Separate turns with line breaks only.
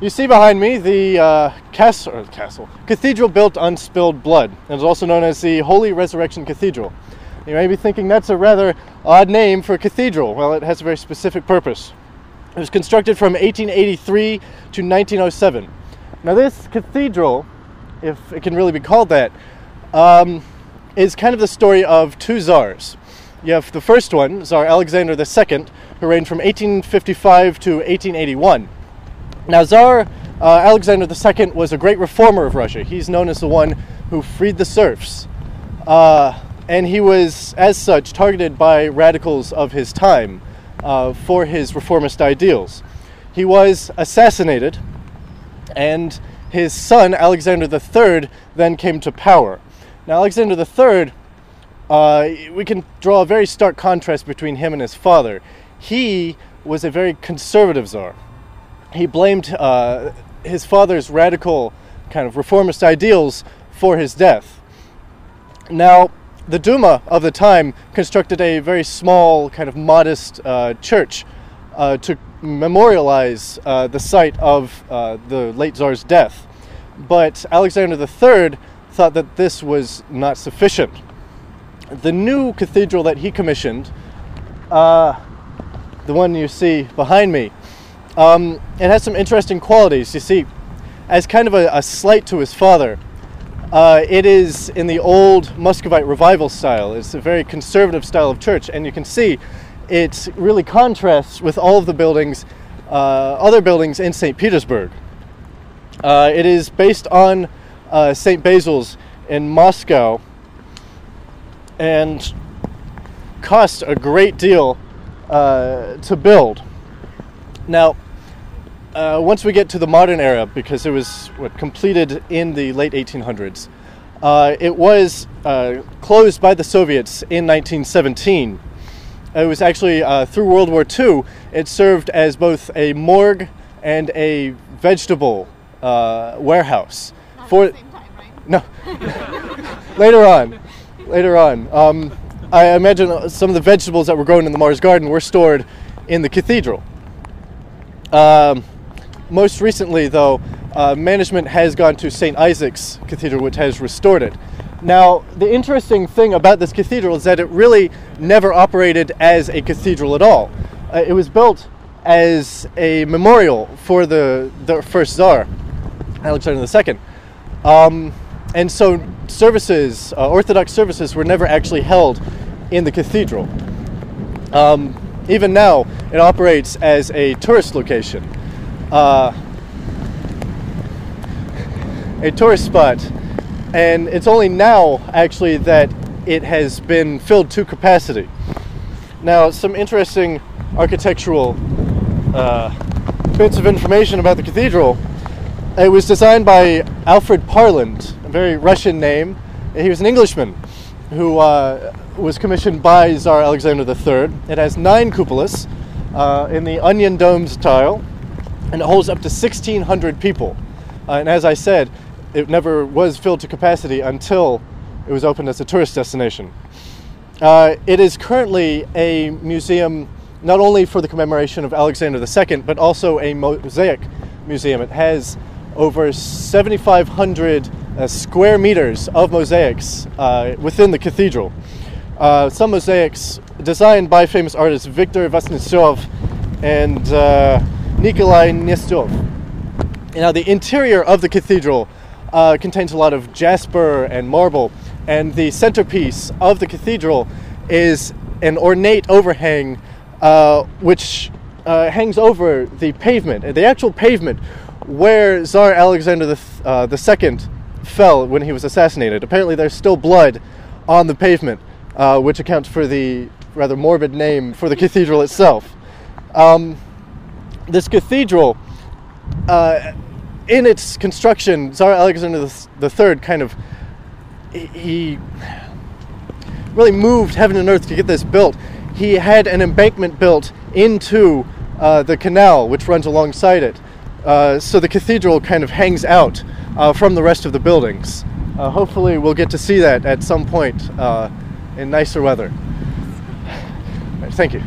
You see behind me the cathedral built on spilled blood. It is also known as the Holy Resurrection Cathedral. You may be thinking that's a rather odd name for a cathedral. Well, it has a very specific purpose. It was constructed from 1883 to 1907. Now this cathedral, if it can really be called that, is kind of the story of two czars. You have the first one, Tsar Alexander II, who reigned from 1855 to 1881. Now, Tsar Alexander II was a great reformer of Russia. He's known as the one who freed the serfs. And he was, as such, targeted by radicals of his time for his reformist ideals. He was assassinated, and his son, Alexander III, then came to power. Now, Alexander III, we can draw a very stark contrast between him and his father. He was a very conservative Tsar. He blamed his father's radical kind of reformist ideals for his death. Now, the Duma of the time constructed a very small, kind of modest church to memorialize the site of the late Tsar's death. But Alexander III thought that this was not sufficient. The new cathedral that he commissioned, the one you see behind me, it has some interesting qualities. You see, as kind of a slight to his father, it is in the old Muscovite revival style. It's a very conservative style of church, and you can see it really contrasts with all of the buildings, other buildings in St. Petersburg. It is based on St. Basil's in Moscow and cost a great deal to build. Now, once we get to the modern era, because it was completed in the late 1800s, it was closed by the Soviets in 1917. It was actually, through World War II, it served as both a morgue and a vegetable warehouse.
Not at the same time, right?
No. Later on. I imagine some of the vegetables that were grown in the Mars Garden were stored in the cathedral. Most recently, though, management has gone to St. Isaac's Cathedral, which has restored it. Now, the interesting thing about this cathedral is that it really never operated as a cathedral at all. It was built as a memorial for the first Tsar, Alexander II. And so services, Orthodox services, were never actually held in the cathedral. Even now, it operates as a tourist location. A tourist spot, and it's only now actually that it has been filled to capacity. Now, some interesting architectural bits of information about the cathedral. It was designed by Alfred Parland, a very Russian name. He was an Englishman who was commissioned by Tsar Alexander III. It has 9 cupolas in the onion dome style, and it holds up to 1,600 people. And as I said, it never was filled to capacity until it was opened as a tourist destination. It is currently a museum not only for the commemoration of Alexander II, but also a mosaic museum. It has over 7,500 square meters of mosaics within the cathedral. Some mosaics designed by famous artists Viktor Vasnetsov and Nikolai Nestov. Now, the interior of the cathedral contains a lot of jasper and marble, and the centerpiece of the cathedral is an ornate overhang which hangs over the pavement, the actual pavement where Tsar Alexander II fell when he was assassinated. Apparently there's still blood on the pavement, which accounts for the rather morbid name for the cathedral itself. This cathedral, in its construction, Tsar Alexander III he really moved heaven and earth to get this built. He had an embankment built into the canal which runs alongside it. So the cathedral kind of hangs out from the rest of the buildings. Hopefully we'll get to see that at some point in nicer weather. Thank you.